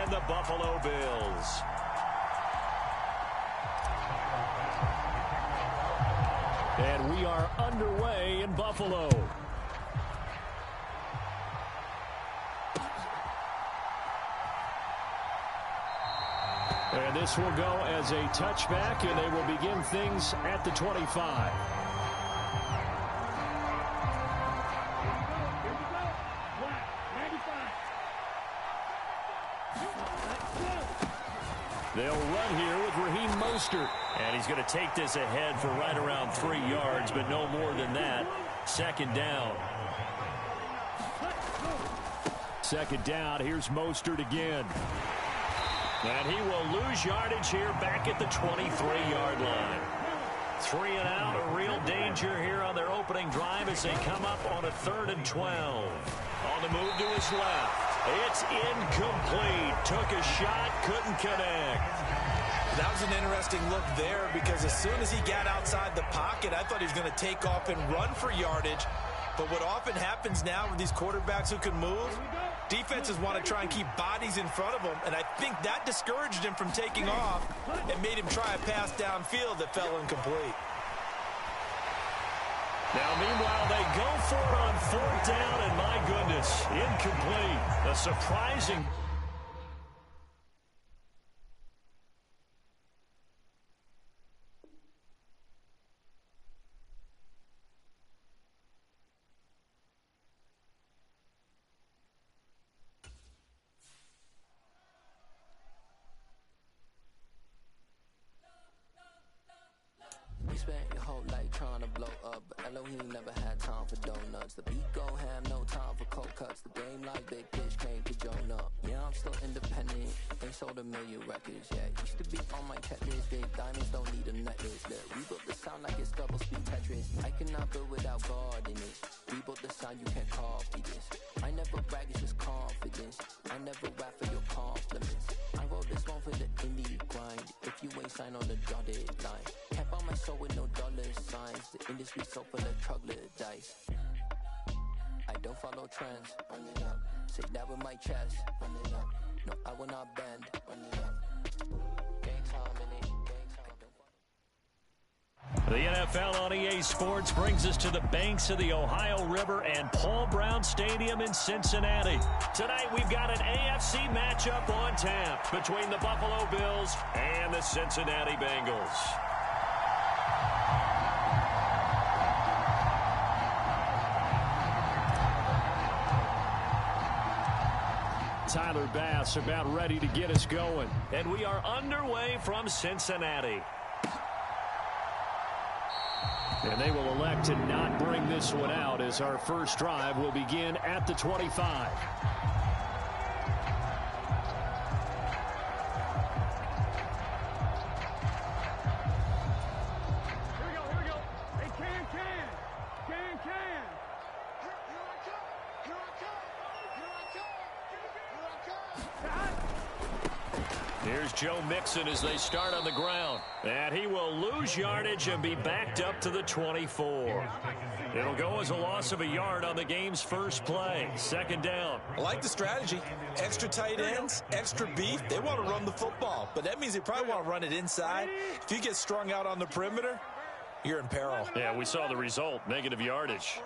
and the Buffalo Bills. And we are underway in Buffalo. And this will go as a touchback, and they will begin things at the 25. They'll run here with Raheem Mostert. And he's going to take this ahead for right around 3 yards, but no more than that. Second down. Second down. Here's Mostert again. And he will lose yardage here back at the 23-yard line. 3 and out, a real danger here on their opening drive as they come up on a 3rd and 12. On the move to his left. It's incomplete. Took a shot, couldn't connect. That was an interesting look there because as soon as he got outside the pocket, I thought he was going to take off and run for yardage. But what often happens now with these quarterbacks who can move, defenses want to try and keep bodies in front of them, and I think that discouraged him from taking off and made him try a pass downfield that fell incomplete. Now, meanwhile, they go for it on 4th down, and my goodness, incomplete. A surprising... Spent your whole life trying to blow up, but Elohim never had time for donuts. The beat go ham, no time for cold cuts. The game like big fish came to Jonah. Yeah, I'm still independent. They sold 1 million records. Yeah, used to be on my checklist. Big diamonds don't need a necklace. Look, we built the sound like it's double speed Tetris. I cannot build without God in it. We built the sound, you can't copy this. I never brag, it's just confidence. I never rap for your compliments. I wrote this one for the indie grind. If you ain't signed on the dotted line, can't buy my soul with no dollar signs. The industry so full of troglodytes. I don't follow trends. Run it up. Say that with my chest. Run it up. No, I will not bend. Run it up. Gang time in it. The NFL on EA Sports brings us to the banks of the Ohio River and Paul Brown Stadium in Cincinnati. Tonight we've got an AFC matchup on tap between the Buffalo Bills and the Cincinnati Bengals. Tyler Bass about ready to get us going. And we are underway from Cincinnati. And they will elect to not bring this one out as our first drive will begin at the 25. Here's Joe Mixon as they start on the ground. And he will lose yardage and be backed up to the 24. It'll go as a loss of a yard on the game's first play. Second down. I like the strategy. Extra tight ends, extra beef. They want to run the football, but that means they probably want to run it inside. If you get strung out on the perimeter, you're in peril. Yeah, we saw the result. Negative yardage.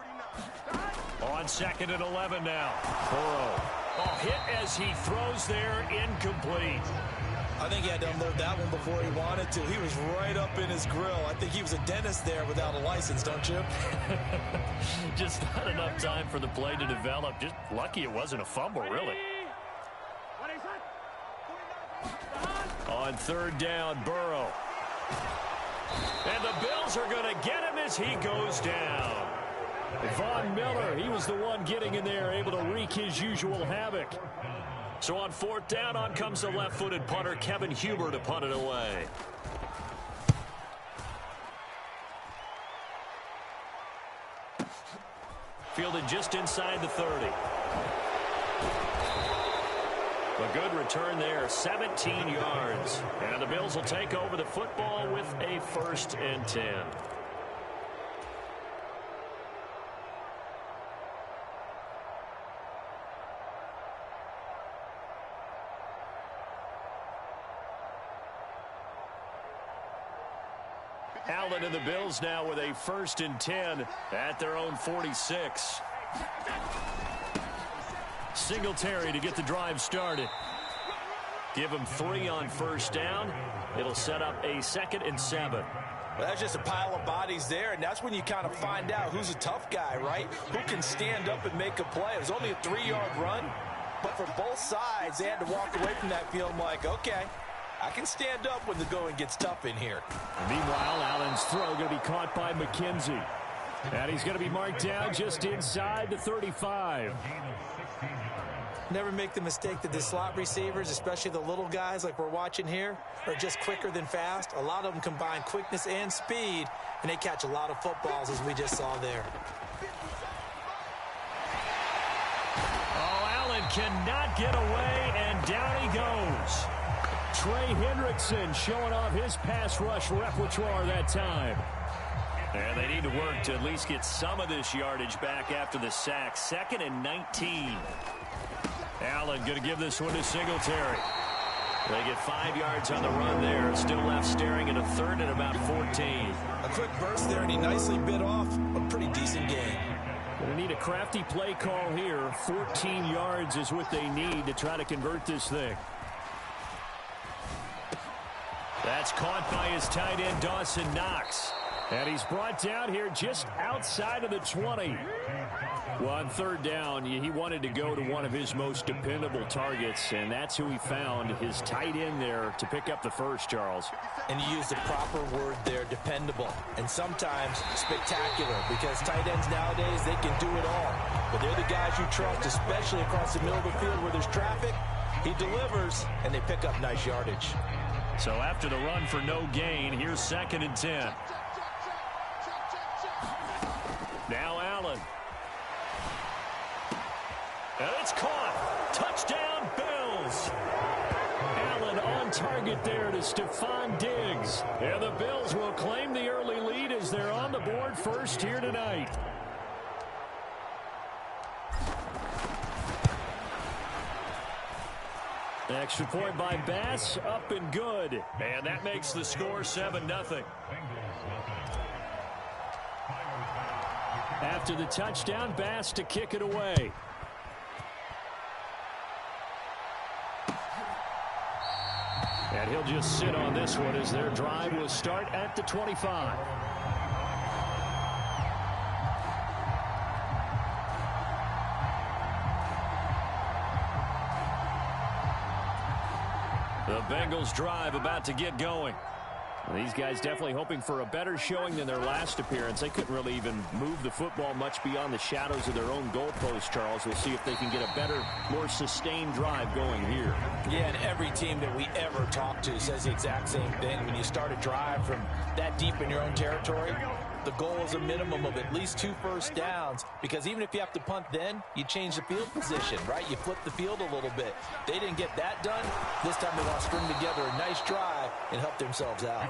On 2nd and 11 now. Burrow. Oh, hit as he throws there, incomplete. I think he had to unload that one before he wanted to. He was right up in his grill. I think he was a dentist there without a license, don't you? Just not enough time for the play to develop. Just lucky it wasn't a fumble, really. On 3rd down, Burrow. And the Bills are going to get him as he goes down. Von Miller, he was the one getting in there, able to wreak his usual havoc. So on 4th down, on comes the left-footed punter, Kevin Huber, to punt it away. Fielded just inside the 30. A good return there, 17 yards. And the Bills will take over the football with a 1st and 10. Allen and the Bills now with a 1st and 10 at their own 46. Singletary to get the drive started. Give him 3 on 1st down. It'll set up a 2nd and 7. Well, that's just a pile of bodies there, and that's when you kind of find out who's a tough guy, right? Who can stand up and make a play. It was only a 3-yard run, but for both sides, they had to walk away from that field like, okay, I can stand up when the going gets tough in here. Meanwhile, Allen's throw going to be caught by McKenzie. And he's going to be marked down just inside the 35. Never make the mistake that the slot receivers, especially the little guys like we're watching here, are just quicker than fast. A lot of them combine quickness and speed, and they catch a lot of footballs, as we just saw there. Oh, Allen cannot get away, and down he goes. Trey Hendrickson showing off his pass rush repertoire that time. And they need to work to at least get some of this yardage back after the sack. 2nd and 19. Allen going to give this one to Singletary. They get 5 yards on the run there. Still left staring at a 3rd and about 14. A quick burst there, and he nicely bit off a pretty decent game. Going to need a crafty play call here. 14 yards is what they need to try to convert this thing. That's caught by his tight end, Dawson Knox. And he's brought down here just outside of the 20. Well, on 3rd down, he wanted to go to one of his most dependable targets, and that's who he found, his tight end there, to pick up the first, Charles. And you used the proper word there, dependable, and sometimes spectacular, because tight ends nowadays, they can do it all. But they're the guys you trust, especially across the middle of the field where there's traffic. He delivers, and they pick up nice yardage. So after the run for no gain, here's 2nd and 10. Now Allen. And it's caught. Touchdown, Bills. Allen on target there to Stephon Diggs. And the Bills will claim the early lead as they're on the board first here tonight. Extra point by Bass, up and good. And that makes the score 7-0. After the touchdown, Bass to kick it away. And he'll just sit on this one as their drive will start at the 25. The Bengals drive about to get going. These guys definitely hoping for a better showing than their last appearance. They couldn't really even move the football much beyond the shadows of their own goalpost, Charles. We'll see if they can get a better, more sustained drive going here. Yeah, and every team that we ever talk to says the exact same thing. When you start a drive from that deep in your own territory, the goal is a minimum of at least 2 first downs, because even if you have to punt then, you change the field position, right? You flip the field a little bit. They didn't get that done. This time they want to string together a nice drive and help themselves out.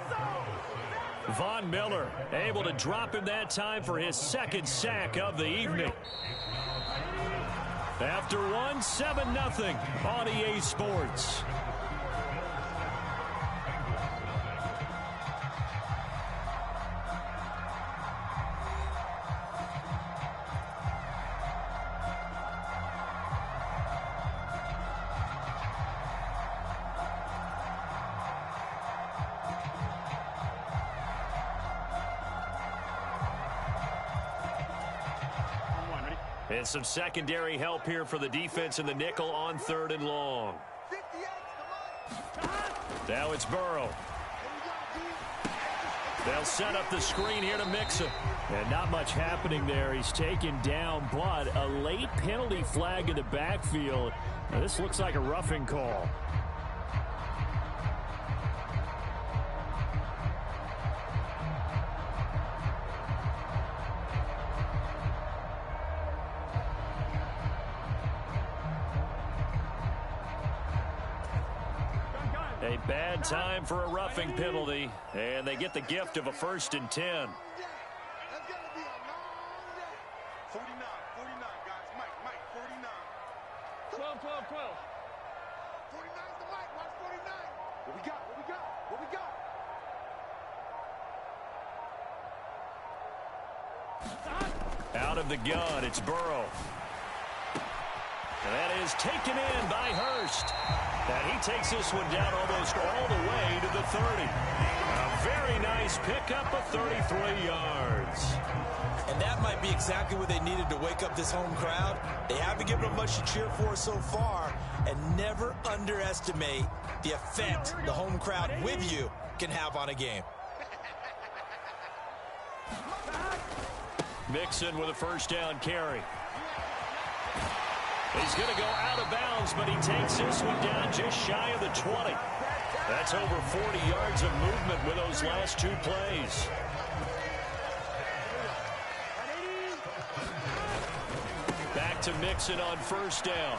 Von Miller able to drop him that time for his 2nd sack of the evening. After one, 7-0 on EA Sports. And some secondary help here for the defense in the nickel on 3rd and long. Now it's Burrow. They'll set up the screen here to mix him. And not much happening there. He's taken down, but a late penalty flag in the backfield. Now, this looks like a roughing call. A bad time for a roughing penalty, and they get the gift of a 1st and 10. That's going to be a long day. 49, guys. Mike, 49. 12. 49's the Mike. Watch 49. What we got? Out of the gun, it's Burrow. And that is taken in by Hurst. And he takes this one down almost all the way to the 30. A very nice pickup of 33 yards. And that might be exactly what they needed to wake up this home crowd. They haven't given them much to cheer for so far. And never underestimate the effect the home crowd with you can have on a game. Mixon with a first down carry. He's going to go out of bounds, but he takes this one down just shy of the 20. That's over 40 yards of movement with those last two plays. Back to Mixon on first down.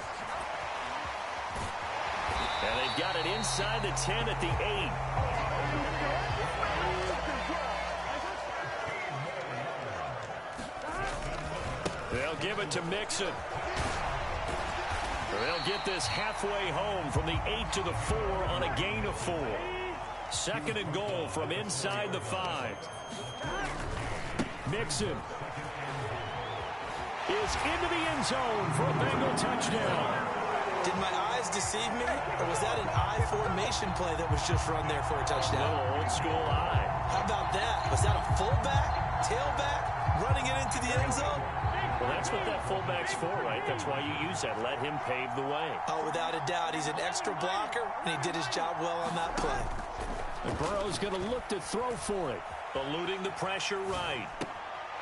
And they've got it inside the 10 at the 8. They'll give it to Mixon. They'll get this halfway home from the 8 to the 4 on a gain of 4. Second and goal from inside the 5. Mixon is into the end zone for a Bengal touchdown. Did my eyes deceive me, or was that an I formation play that was just run there for a touchdown? A little old school I. How about that? Was that a fullback, tailback, running it into the end zone? Well, that's what that fullback's for, right? That's why you use that. Let him pave the way. Oh, without a doubt. He's an extra blocker, and he did his job well on that play. And Burrow's going to look to throw for it. Eluding the pressure right.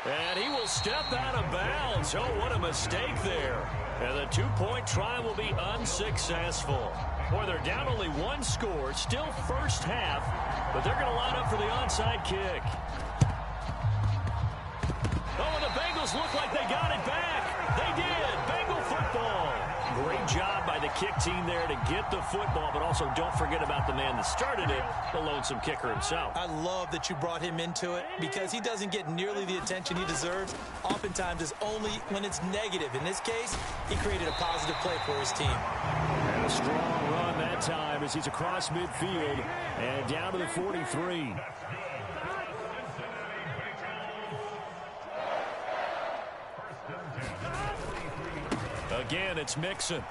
And he will step out of bounds. Oh, what a mistake there. And the two-point try will be unsuccessful. Boy, they're down only one score. Still first half, but they're going to line up for the onside kick. Oh, and the Bengals look like they got it back. They did. Bengal football. Great job by the kick team there to get the football, but also don't forget about the man that started it, the lonesome kicker himself. I love that you brought him into it because he doesn't get nearly the attention he deserves. Oftentimes it's only when it's negative. In this case, he created a positive play for his team. And a strong run that time as he's across midfield and down to the 43. Again, it's Mixon.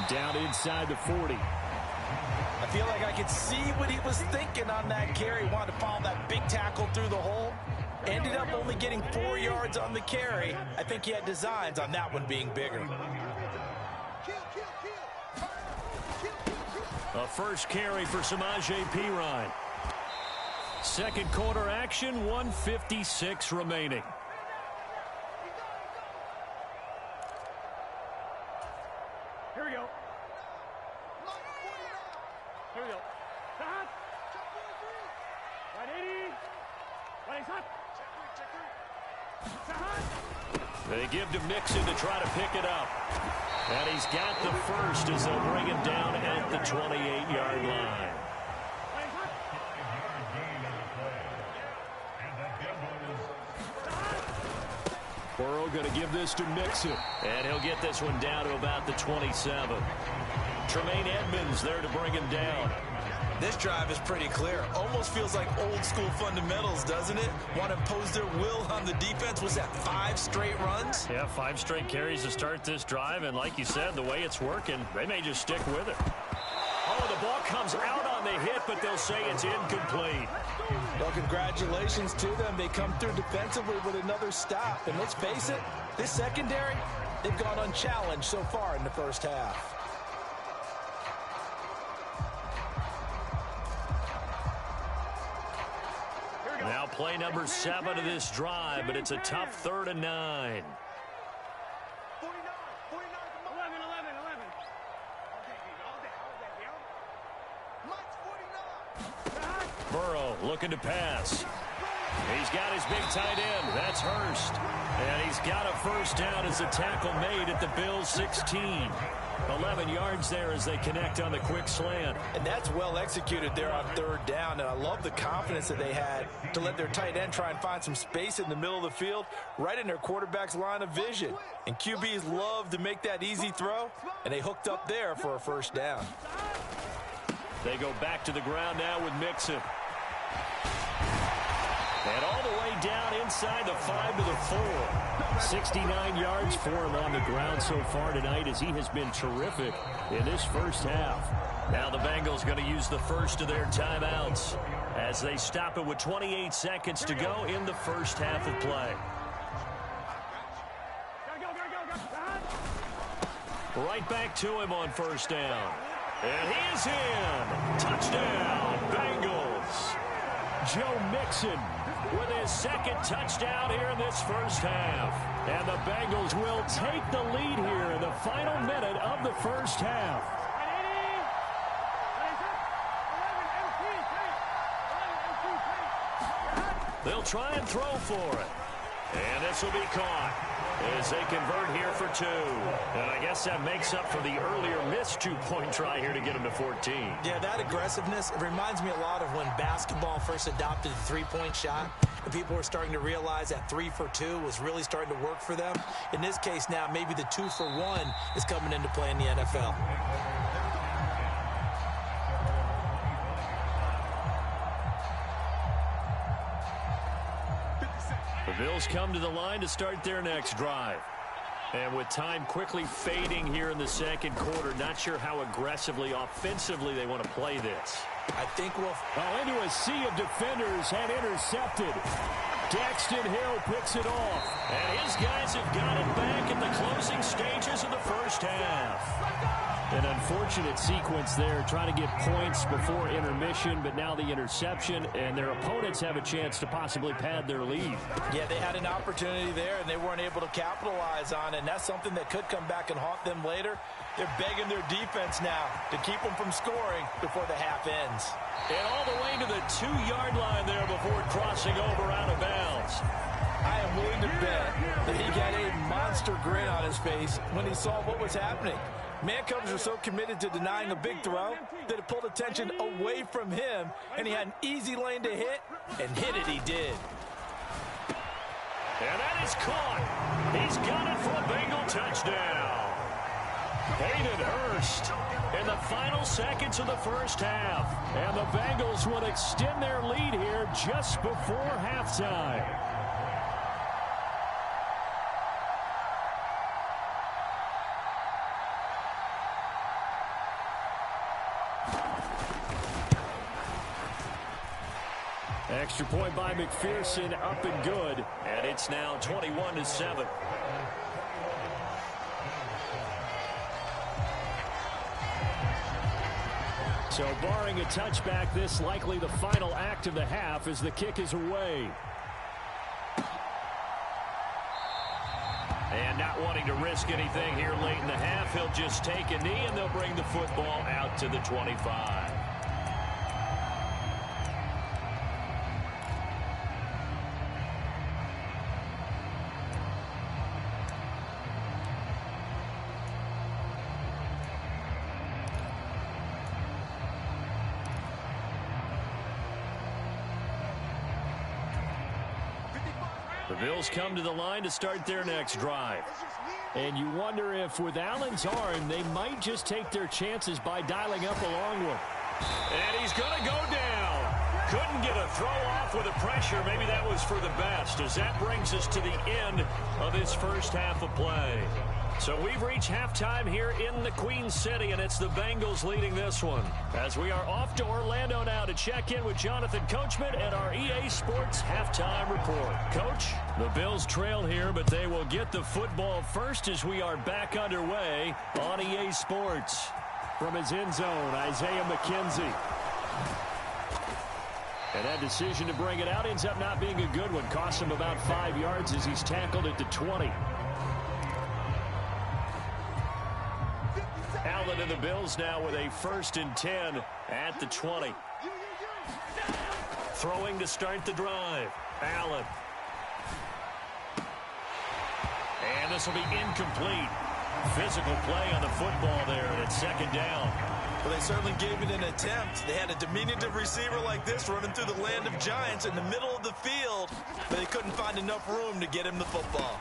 Down inside the 40. I feel like I could see what he was thinking on that carry. He wanted to follow that big tackle through the hole. Ended up only getting 4 yards on the carry. I think he had designs on that one being bigger. A first carry for Samaje Perine. Second quarter action, 1:56 remaining. Here we go. Here we go. Hot. 180. 180. They give to Mixon to try to pick it up. And he's got the first as they'll bring him down at the 28-yard line. Burrow going to give this to Mixon. And he'll get this one down to about the 27. Tremaine Edmonds there to bring him down. This drive is pretty clear. Almost feels like old school fundamentals, doesn't it? Want to impose their will on the defense. Was that 5 straight runs? Yeah, 5 straight carries to start this drive. And like you said, the way it's working, they may just stick with it. Oh, the ball comes out on the hit, but they'll say it's incomplete. Well, congratulations to them. They come through defensively with another stop. And let's face it, this secondary, they've gone unchallenged so far in the first half. Now play number 7 of this drive, but it's a tough 3rd and 9. 11. Burrow looking to pass. He's got his big tight end. That's Hurst. And he's got a first down as the tackle made at the Bills' 16. 11 yards there as they connect on the quick slant. And that's well executed there on 3rd down. And I love the confidence that they had to let their tight end try and find some space in the middle of the field, right in their quarterback's line of vision. And QBs love to make that easy throw, and they hooked up there for a first down. They go back to the ground now with Mixon. And all the way down inside the 5 to the 4. 69 yards for him on the ground so far tonight as he has been terrific in this first half. Now the Bengals going to use the first of their timeouts as they stop it with 28 seconds to go in the first half of play. Right back to him on first down. And he is in. Touchdown, Bengals. Joe Mixon with his second touchdown here in this first half. And the Bengals will take the lead here in the final minute of the first half. They'll try and throw for it. And this will be caught as they convert here for 2. And I guess that makes up for the earlier missed 2-point try here to get them to 14. Yeah, that aggressiveness, it reminds me a lot of when basketball first adopted the three-point shot. And people were starting to realize that 3 for 2 was really starting to work for them. In this case now, maybe the 2 for 1 is coming into play in the NFL. The Bills come to the line to start their next drive. And with time quickly fading here in the second quarter, not sure how aggressively, offensively they want to play this. I think we'll... into a sea of defenders and intercepted. Daxton Hill picks it off. And his guys have got it back in the closing stages of the first half. An unfortunate sequence there, trying to get points before intermission, but now the interception, and their opponents have a chance to possibly pad their lead. Yeah, they had an opportunity there, and they weren't able to capitalize on it, and that's something that could come back and haunt them later. They're begging their defense now to keep them from scoring before the half ends. And all the way to the 2-yard line there before crossing over out of bounds. I am willing to bet that he got a monster grin on his face when he saw what was happening. Man-covers are so committed to denying a big throw that it pulled attention away from him, and he had an easy lane to hit, and hit it he did. And that is caught. He's got it for a Bengal touchdown. Hayden Hurst in the final seconds of the first half. And the Bengals would extend their lead here just before halftime. Extra point by McPherson, up and good. And it's now 21-7. So barring a touchback, this likely the final act of the half as the kick is away. And not wanting to risk anything here late in the half, he'll just take a knee and they'll bring the football out to the 25. The Bills come to the line to start their next drive. And you wonder if with Allen's arm, they might just take their chances by dialing up a long one. And he's going to go down. Couldn't get a throw off with the pressure. Maybe that was for the best, as that brings us to the end of this first half of play. So we've reached halftime here in the Queen City, and it's the Bengals leading this one. As we are off to Orlando now to check in with Jonathan Coachman and our EA Sports halftime report. Coach, the Bills trail here, but they will get the football first as we are back underway on EA Sports. From his end zone, Isaiah McKenzie. And that decision to bring it out ends up not being a good one. Costs him about 5 yards as he's tackled at the 20. Allen and the Bills now with a 1st and 10 at the 20. Throwing to start the drive. Allen. And this will be incomplete. Physical play on the football there, and it's 2nd down. Well, they certainly gave it an attempt. They had a diminutive receiver like this running through the land of giants in the middle of the field, but they couldn't find enough room to get him the football.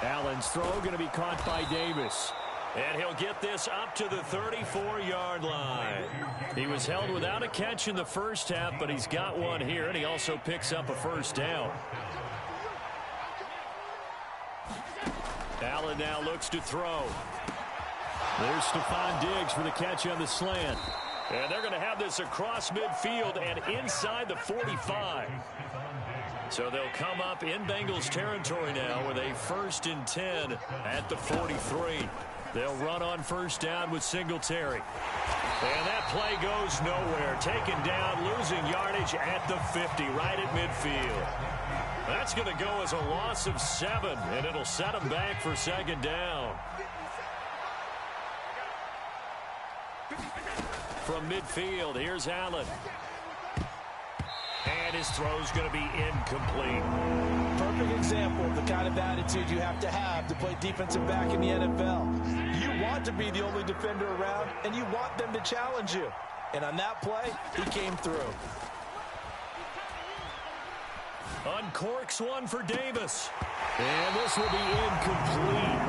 Allen's throw going to be caught by Davis. And he'll get this up to the 34-yard line. He was held without a catch in the first half, but he's got one here, and he also picks up a first down. Allen now looks to throw. There's Stephon Diggs for the catch on the slant. And they're going to have this across midfield and inside the 45. So they'll come up in Bengals territory now with a 1st and 10 at the 43. They'll run on first down with Singletary. And that play goes nowhere. Taken down, losing yardage at the 50, right at midfield. That's going to go as a loss of 7, and it'll set them back for 2nd down. From midfield, here's Allen. And his throw's going to be incomplete. Perfect example of the kind of attitude you have to play defensive back in the NFL. You want to be the only defender around, and you want them to challenge you. And on that play, he came through. Uncorks one for Davis. And this will be incomplete.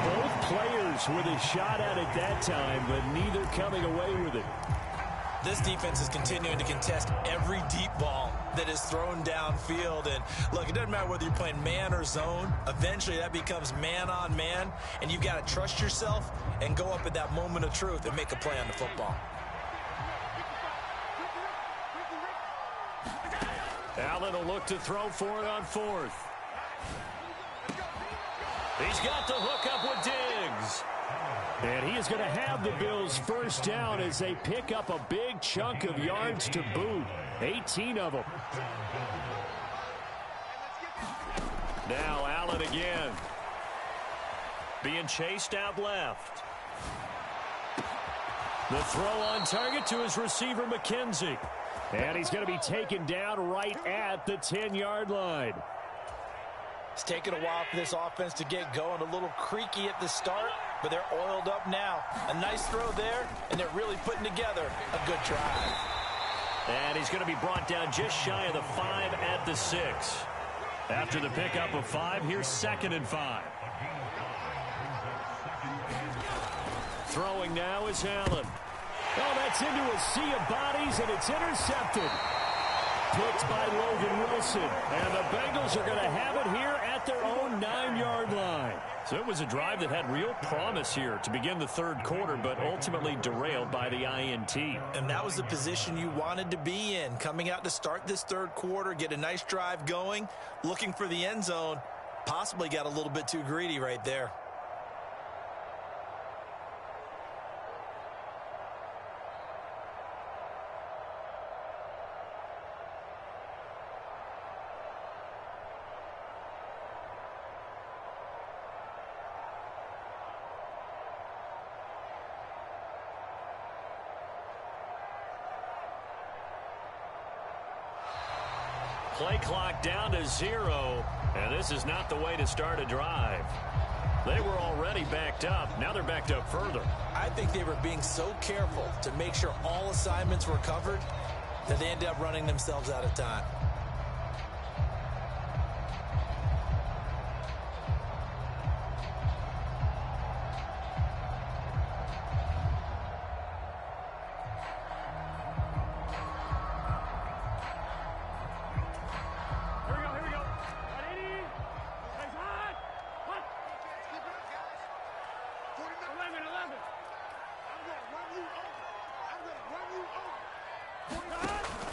Both players with a shot at it that time, but neither coming away with it. This defense is continuing to contest every deep ball that is thrown downfield. And look, it doesn't matter whether you're playing man or zone. Eventually that becomes man on man, and you've got to trust yourself and go up at that moment of truth and make a play on the football. Allen will look to throw for it on 4th. He's got the hook up with Diggs. And he is going to have the Bills' first down as they pick up a big chunk of yards to boot. 18 of them. Now Allen again. Being chased out left. The throw on target to his receiver, McKenzie. And he's going to be taken down right at the 10-yard line. It's taken a while for this offense to get going. A little creaky at the start, but they're oiled up now. A nice throw there, and they're really putting together a good drive. And he's going to be brought down just shy of the 5 at the 6. After the pickup of 5, here's 2nd and 5. Throwing now is Allen. Oh, that's into a sea of bodies, and it's intercepted. Picked by Logan Wilson. And the Bengals are going to have it here at their own 9-yard line. So it was a drive that had real promise here to begin the 3rd quarter, but ultimately derailed by the INT. And that was the position you wanted to be in. Coming out to start this 3rd quarter, get a nice drive going, looking for the end zone. Possibly got a little bit too greedy right there. Play clock down to 0, and this is not the way to start a drive. They were already backed up. Now they're backed up further. I think they were being so careful to make sure all assignments were covered that they ended up running themselves out of time.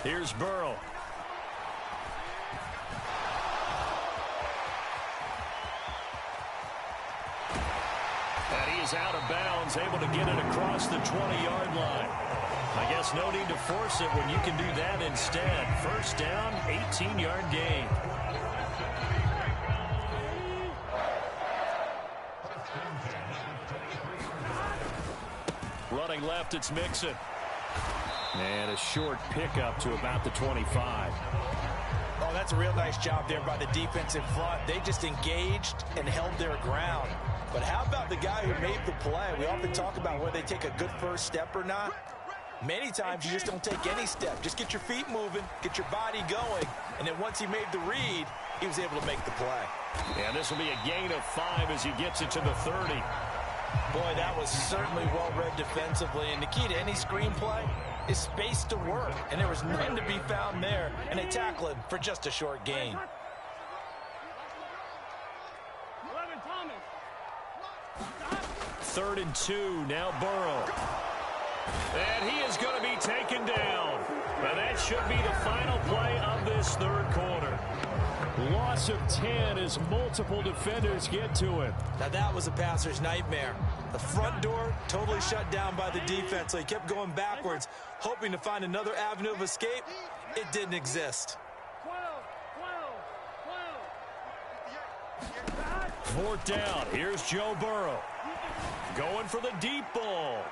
Here's Burrow. And he is out of bounds, able to get it across the 20-yard line. I guess no need to force it when you can do that instead. First down, 18-yard gain. Running left, it's Mixon. And a short pickup to about the 25. Oh, that's a real nice job there by the defensive front. They just engaged and held their ground. But how about the guy who made the play? We often talk about whether they take a good first step or not. Many times you just don't take any step. Just get your feet moving, get your body going, and then once he made the read, he was able to make the play. And this will be a gain of 5 as he gets it to the 30. Boy, that was certainly well-read defensively. And the key to any screenplay is space to work. And there was none to be found there. And they tackle him for just a short gain. 11, Thomas. 3rd and 2, now Burrow. And he is going to be taken down. And that should be the final play of this third quarter. Loss of 10 as multiple defenders get to him. Now that was a passer's nightmare. The front door totally shut down by the defense, so he kept going backwards, hoping to find another avenue of escape. It didn't exist. 4th down. Here's Joe Burrow. Going for the deep ball.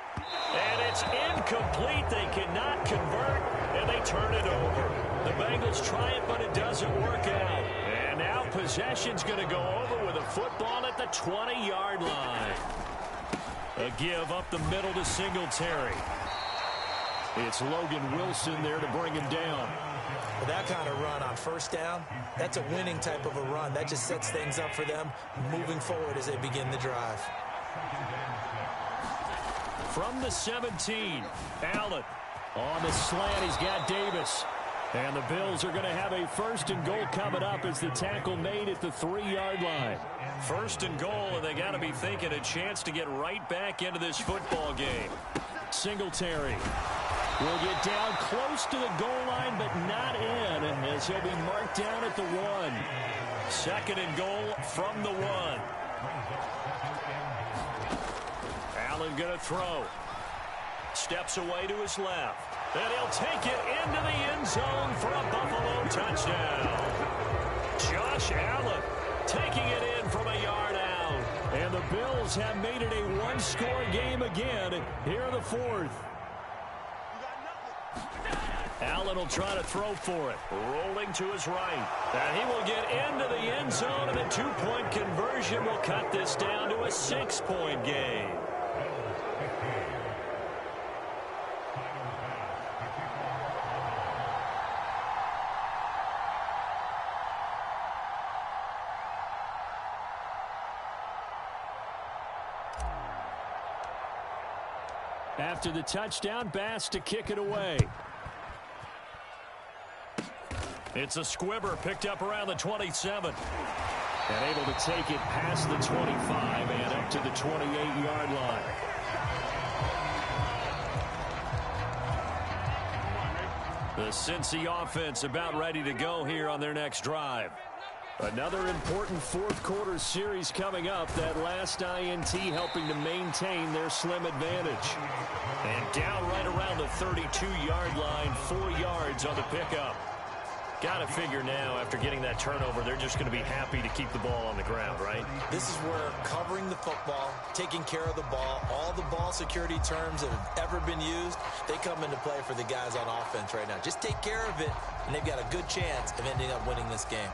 And it's incomplete. They cannot convert, and they turn it over. The Bengals try it, but it doesn't work out. And now possession's going to go over with a football at the 20-yard line. A give up the middle to Singletary. It's Logan Wilson there to bring him down. Well, that kind of run on 1st down, that's a winning type of a run. That just sets things up for them moving forward as they begin the drive. From the 17, Allen on the slant. He's got Davis. And the Bills are going to have a 1st and goal coming up as the tackle made at the 3-yard line. 1st and goal, and they got to be thinking a chance to get right back into this football game. Singletary will get down close to the goal line, but not in, as he'll be marked down at the 1. 2nd and goal from the 1. Allen going to throw. Steps away to his left. And he'll take it into the end zone for a Buffalo touchdown. Josh Allen taking it in from a yard out. And the Bills have made it a one-score game again here in the 4th. Allen will try to throw for it. Rolling to his right. And he will get into the end zone, and a 2-point conversion will cut this down to a 6-point game. After the touchdown, Bass to kick it away. It's a squibber picked up around the 27. And able to take it past the 25 and up to the 28-yard line. The Cincy offense about ready to go here on their next drive. Another important 4th quarter series coming up. That last INT helping to maintain their slim advantage. And down right around the 32-yard line, 4 yards on the pickup. Got to figure now, after getting that turnover, they're just going to be happy to keep the ball on the ground, right? This is where covering the football, taking care of the ball, all the ball security terms that have ever been used, they come into play for the guys on offense right now. Just take care of it, and they've got a good chance of ending up winning this game.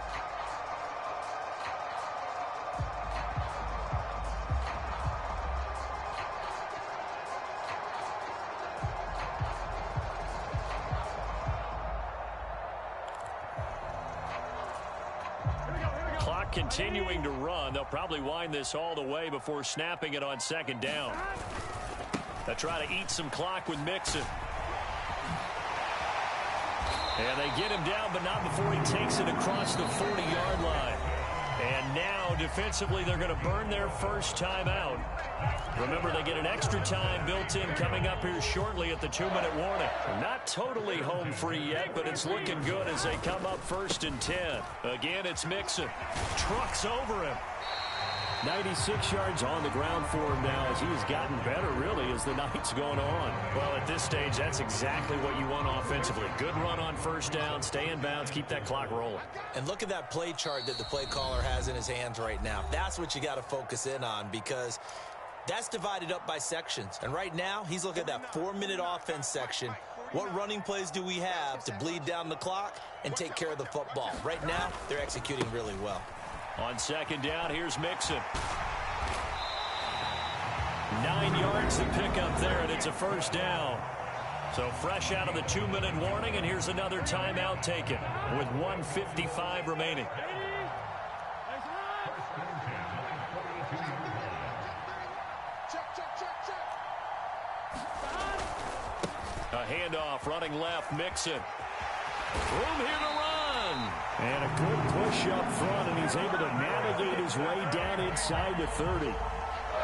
Continuing to run. They'll probably wind this all the way before snapping it on 2nd down. They'll try to eat some clock with Mixon. And they get him down, but not before he takes it across the 40-yard line. And now, defensively, they're going to burn their first timeout. Remember, they get an extra time built in coming up here shortly at the 2-minute warning. Not totally home free yet, but it's looking good as they come up 1st and 10. Again, it's Mixon. Trucks over him. 96 yards on the ground for him now as he has gotten better, really, as the night's going on. Well, at this stage, that's exactly what you want offensively. Good run on 1st down, stay in bounds, keep that clock rolling. And look at that play chart that the play caller has in his hands right now. That's what you got to focus in on, because that's divided up by sections. And right now, he's looking at that 4-minute offense section. What running plays do we have to bleed down the clock and take care of the football? Right now, they're executing really well. On 2nd down, here's Mixon. 9 yards to pick up there, and it's a 1st down. So fresh out of the 2-minute warning, and here's another timeout taken with 1:55 remaining. Check. handoff, running left, Mixon. Room here to run. And a good push up front, and he's able to navigate his way down inside the 30.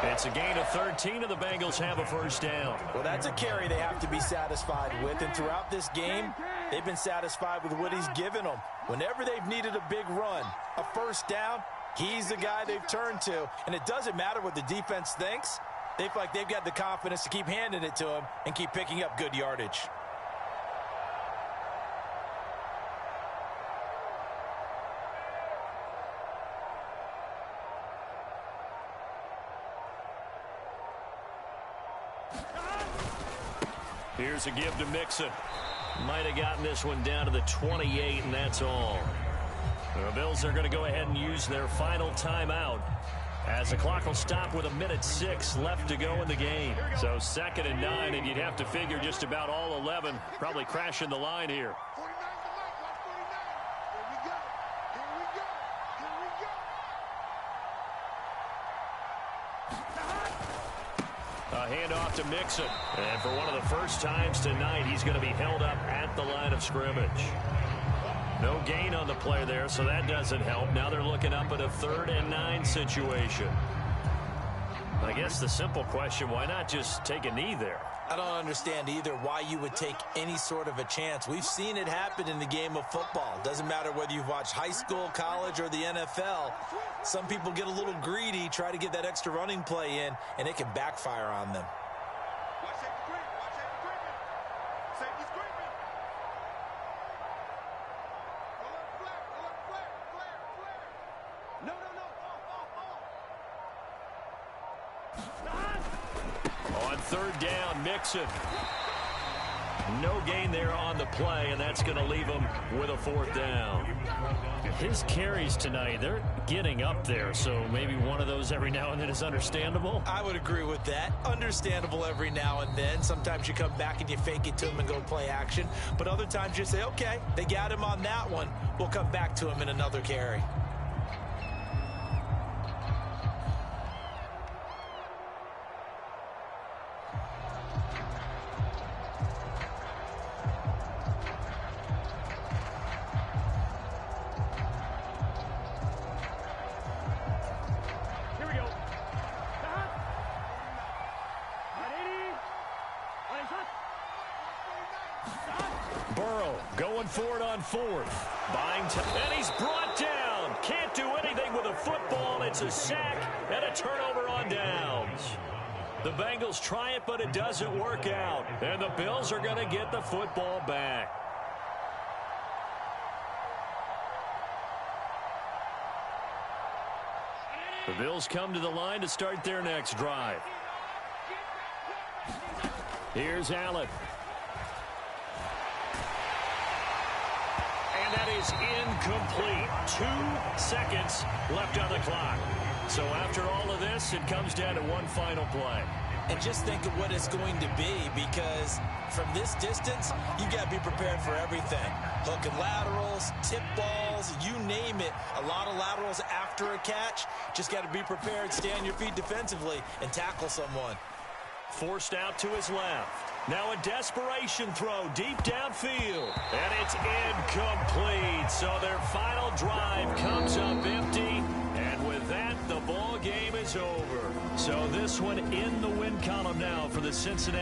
It's a gain of 13, and the Bengals have a first down. Well, that's a carry they have to be satisfied with, and throughout this game, they've been satisfied with what he's given them. Whenever they've needed a big run, a first down, he's the guy they've turned to, and it doesn't matter what the defense thinks. They feel like they've got the confidence to keep handing it to him and keep picking up good yardage. Here's a give to Mixon. Might have gotten this one down to the 28, and that's all. The Bills are going to go ahead and use their final timeout as the clock will stop with 1:06 left to go in the game. So 2nd and 9, and you'd have to figure just about all 11 probably crashing the line here. 49's the light, watch 49. Here we go. Here we go. Here we go. A handoff to Mixon. And for one of the first times tonight, he's going to be held up at the line of scrimmage. No gain on the play there, so that doesn't help. Now they're looking up at a 3rd and 9 situation. I guess the simple question, why not just take a knee there? I don't understand either why you would take any sort of a chance. We've seen it happen in the game of football. Doesn't matter whether you've watched high school, college, or the NFL. Some people get a little greedy, try to get that extra running play in, and it can backfire on them. Watch safety creep. Watch safety creeping. Safety's creeping. Alert flare. Alert flare. Flare. Flare. No, no, no. On 3rd down, Mixon. No gain there on the play, and that's going to leave him with a 4th down. His carries tonight, they're getting up there, so maybe one of those every now and then is understandable. I would agree with that. Understandable every now and then. Sometimes you come back and you fake it to him and go play action. But other times you say, okay, they got him on that one. We'll come back to him in another carry. Here we go. Burrow going for it on 4th. Buying time, and he's brought down. Can't do anything with a football. It's a sack and a turnover on downs. The Bengals try it, but it doesn't work out. And the Bills are going to get the football back. The Bills come to the line to start their next drive. Here's Allen. And that is incomplete. 2 seconds left on the clock. So after all of this, it comes down to one final play. And just think of what it's going to be, because from this distance, you got to be prepared for everything. Hook and laterals, tip balls, you name it. A lot of laterals after a catch. Just got to be prepared, stay on your feet defensively, and tackle someone. Forced out to his left. Now a desperation throw deep downfield. And it's incomplete. So their final drive comes up empty. And with that, the ball game is over. So this one in the win column now for the Cincinnati.